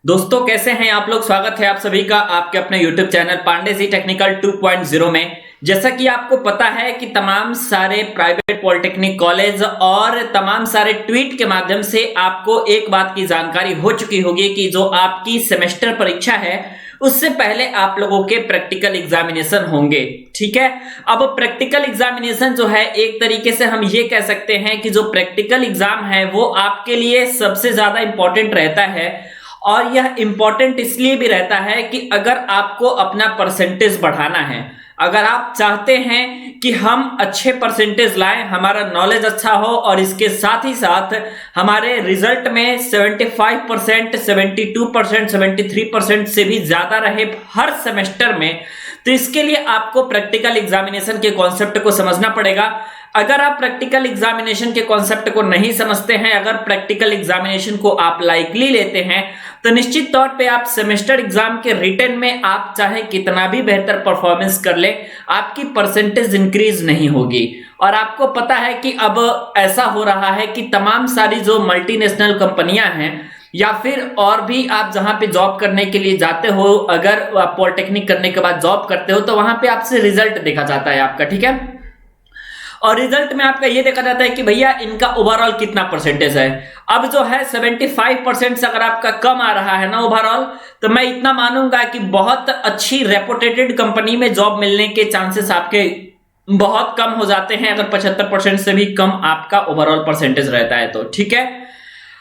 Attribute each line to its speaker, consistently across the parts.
Speaker 1: दोस्तों कैसे हैं आप लोग। स्वागत है आप सभी का आपके अपने YouTube channel Pandey ji technical 2.0 में। जैसा कि आपको पता है कि तमाम सारे प्राइवेट पॉलिटेक्निक कॉलेज और तमाम सारे ट्वीट के माध्यम से आपको एक बात की जानकारी हो चुकी होगी कि जो आपकी सेमेस्टर परीक्षा है उससे पहले आप लोगों के प्रैक्टिकल एग्जामिनेशन होंगे। ठीक है, अब प्रैक्टिकल एग्जामिनेशन जो है एक तरीके से हम ये कह सकते हैं कि जो प्रैक्टिकल एग्जाम है वो आपके लिए सबसे ज्यादा इंपॉर्टेंट रहता है। और यह इंपॉर्टेंट इसलिए भी रहता है कि अगर आपको अपना परसेंटेज बढ़ाना है, अगर आप चाहते हैं कि हम अच्छे परसेंटेज लाएं, हमारा नॉलेज अच्छा हो और इसके साथ ही साथ हमारे रिजल्ट में 75%, 72%, 73% से भी ज्यादा रहे हर सेमेस्टर में, तो इसके लिए आपको प्रैक्टिकल एग्जामिनेशन के कॉन्सेप्ट को समझना पड़ेगा। अगर आप प्रैक्टिकल एग्जामिनेशन के कॉन्सेप्ट को नहीं समझते हैं, अगर प्रैक्टिकल एग्जामिनेशन को आप लाइटली लेते हैं, तो निश्चित तौर पे आप सेमेस्टर एग्जाम के रिटन में आप चाहे कितना भी बेहतर परफॉर्मेंस कर ले, आपकी परसेंटेज इंक्रीज नहीं होगी। और आपको पता है कि अब ऐसा हो रहा है कि तमाम सारी जो मल्टीनेशनल कंपनियां हैं या फिर और भी आप जहां पे जॉब करने के लिए जाते हो, अगर आप पॉलिटेक्निक करने के बाद जॉब करते हो तो वहां पे आपसे रिजल्ट देखा जाता है आपका। ठीक है, और रिजल्ट में आपका ये देखा जाता है कि भैया इनका ओवरऑल कितना परसेंटेज है। अब जो है 75% से अगर आपका कम आ रहा है ना ओवरऑल, तो मैं इतना मानूंगा कि बहुत अच्छी रेपुटेटेड कंपनी में जॉब मिलने के चांसेस आपके बहुत कम हो जाते हैं अगर 75% से भी कम आपका ओवरऑल परसेंटेज रहता है तो। ठीक है,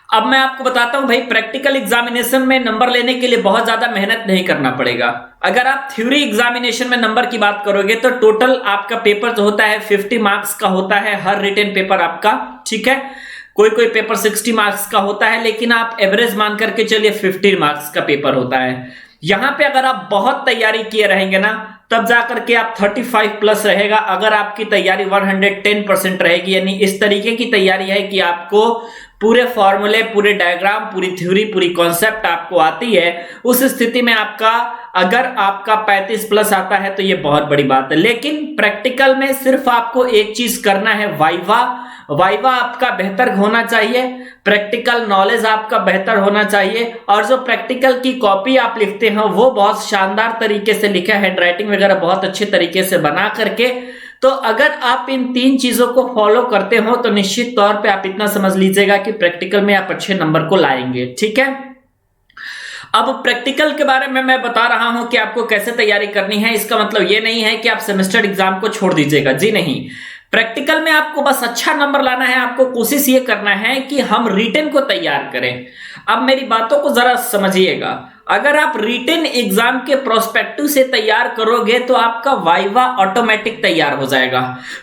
Speaker 1: अब मैं आपको बताता हूं भाई, प्रैक्टिकल एग्जामिनेशन में नंबर लेने के लिए बहुत ज्यादा मेहनत नहीं करना पड़ेगा। अगर आप थ्योरी एग्जामिनेशन में नंबर की बात करोगे तो टोटल आपका पेपर जो होता है 50 मार्क्स का होता है, हर रिटन पेपर आपका। ठीक है, कोई कोई पेपर 60 मार्क्स का होता है, लेकिन आप एवरेज मान करके चलिए 50 मार्क्स का पेपर होता है। यहां पे अगर आप बहुत तैयारी किए रहेंगे ना, तब जाकर के आप 35 प्लस रहेगा। अगर आपकी तैयारी 110% रहेगी, यानी इस तरीके की तैयारी है कि आपको पूरे फॉर्मूले, पूरे डायग्राम, पूरी थ्योरी, पूरी कॉन्सेप्ट आपको आती है, उस स्थिति में आपका अगर आपका 35 प्लस आता है तो ये बहुत बड़ी बात है। लेकिन प्रैक्टिकल में सिर्फ आपको एक चीज करना है, वाइवा। वाइवा आपका बेहतर होना चाहिए, प्रैक्टिकल नॉलेज आपका बेहतर होना चाहिए, और जो प्रैक्टिकल की कॉपी आप लिखते हैं वो बहुत शानदार तरीके से लिखा, हैंडराइटिंग वगैरह बहुत अच्छे तरीके से बना करके। तो अगर आप इन तीन चीजों को फॉलो करते हो तो निश्चित तौर पे आप इतना समझ लीजिएगा कि प्रैक्टिकल में आप अच्छे नंबर को लाएंगे। ठीक है, अब प्रैक्टिकल के बारे में मैं बता रहा हूं कि आपको कैसे तैयारी करनी है। इसका मतलब ये नहीं है कि आप सेमेस्टर एग्जाम को छोड़ दीजिएगा, जी नहीं। प्रैक्टिकल में आपको बस अच्छा नंबर लाना है, आपको कोशिश ये करना है कि हम रिटन को तैयार करें। अब मेरी बातों को जरा समझिएगा, अगर आप रिटन एग्जाम के प्रोस्पेक्टिव से तैयार करोगे तो आपका वाइवा ऑटोमेटिक तैयार हो जाएगा।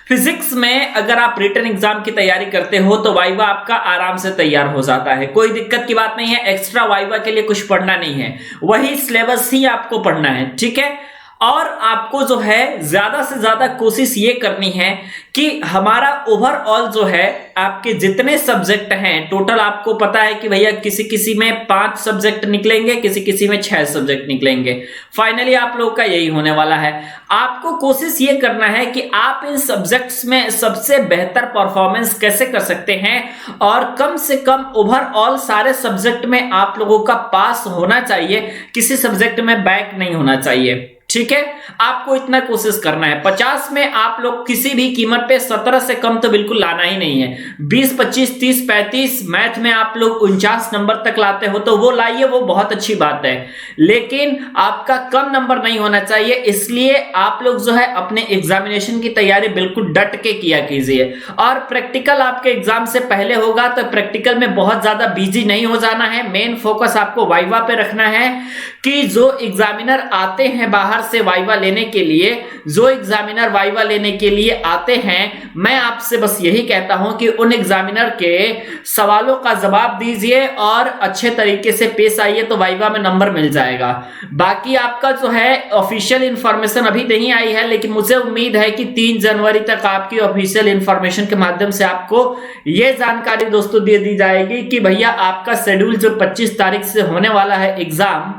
Speaker 1: फिजिक्स में अगर आप रिटन एग्जाम की तैयारी करते हो तो वाइवा आपका आराम से तैयार हो जाता है, कोई दिक्कत की बात नहीं है। एक्स्ट्रा वाइवा के लिए कुछ पढ़ना नहीं है, वही सिलेबस ही आपको पढ़ना है। ठीक है, और आपको जो है ज्यादा से ज्यादा कोशिश ये करनी है कि हमारा ओवरऑल जो है आपके जितने सब्जेक्ट हैं टोटल, आपको पता है कि भैया किसी किसी में 5 सब्जेक्ट निकलेंगे, किसी किसी में 6 सब्जेक्ट निकलेंगे। फाइनली आप लोगों का यही होने वाला है। आपको कोशिश ये करना है कि आप इन सब्जेक्ट्स में सबसे बेहतर परफॉर्मेंस कैसे कर सकते हैं, और कम से कम ओवरऑल सारे सब्जेक्ट में आप लोगों का पास होना चाहिए, किसी सब्जेक्ट में बैक नहीं होना चाहिए। ठीक है, आपको इतना कोशिश करना है। 50 में आप लोग किसी भी कीमत पे 17 से कम तो बिल्कुल लाना ही नहीं है। 20, 25, 30, 35 मैथ में आप लोग 49 नंबर तक लाते हो तो वो लाइए, वो बहुत अच्छी बात है, लेकिन आपका कम नंबर नहीं होना चाहिए। इसलिए आप लोग जो है अपने एग्जामिनेशन की तैयारी बिल्कुल डट के किया कीजिए। और प्रैक्टिकल आपके एग्जाम से पहले होगा तो प्रैक्टिकल में बहुत ज्यादा बिजी नहीं हो जाना है। मेन फोकस आपको वाइवा पे रखना है कि जो एग्जामिनर आते हैं बाहर से वाइवा लेने के लिए, जो एग्जामिनर वाइवा लेने के लिए आते हैं, मैं आपसे बस यही कहता हूं कि उन एग्जामिनर के सवालों का जवाब दीजिए और अच्छे तरीके से पेश आइए तो वाइवा में नंबर मिल जाएगा। बाकी आपका जो है ऑफिशियल इंफॉर्मेशन अभी नहीं आई है, लेकिन मुझे उम्मीद है कि 3 जनवरी तक आपकी ऑफिशियल इंफॉर्मेशन के माध्यम से आपको यह जानकारी दोस्तों दे दी जाएगी कि भैया आपका शेड्यूल जो 25 तारीख से होने वाला है एग्जाम,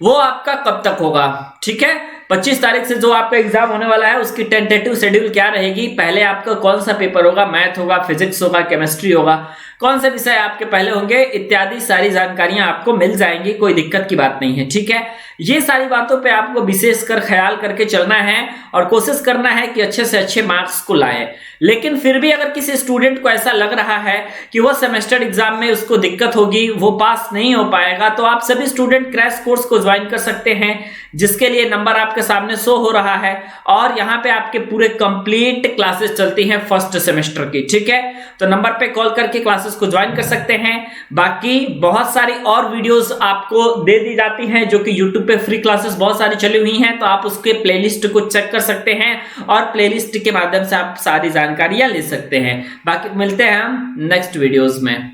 Speaker 1: वो आपका कब तक होगा। ठीक है, 25 तारीख से जो आपका एग्जाम होने वाला है उसकी टेंटेटिव शेड्यूल क्या रहेगी, पहले आपका कौन सा पेपर होगा, मैथ होगा, फिजिक्स होगा, केमिस्ट्री होगा, कौन से विषय आपके पहले होंगे, इत्यादि सारी जानकारियां आपको मिल जाएंगी, कोई दिक्कत की बात नहीं है। ठीक है, ये सारी बातों पे आपको विशेषकर ख्याल करके चलना है और कोशिश करना है कि अच्छे से अच्छे मार्क्स को लाए। लेकिन फिर भी अगर किसी स्टूडेंट को ऐसा लग रहा है कि वो सेमेस्टर एग्जाम में उसको दिक्कत होगी, वो पास नहीं हो पाएगा, तो आप सभी स्टूडेंट क्रैश कोर्स को ज्वाइन कर सकते हैं, जिसके लिए नंबर आपके सामने शो हो रहा है और यहाँ पे आपके पूरे कंप्लीट क्लासेस चलती हैं फर्स्ट सेमेस्टर की। ठीक है, तो नंबर पे कॉल करके क्लासेस को ज्वाइन कर सकते हैं। बाकी बहुत सारी और वीडियोस आपको दे दी जाती हैं जो कि यूट्यूब पे फ्री क्लासेस बहुत सारी चली हुई हैं, तो आप उसके प्लेलिस्ट को चेक कर सकते हैं और प्लेलिस्ट के माध्यम से आप सारी जानकारियां ले सकते हैं। बाकी मिलते हैं हम नेक्स्ट वीडियोस में।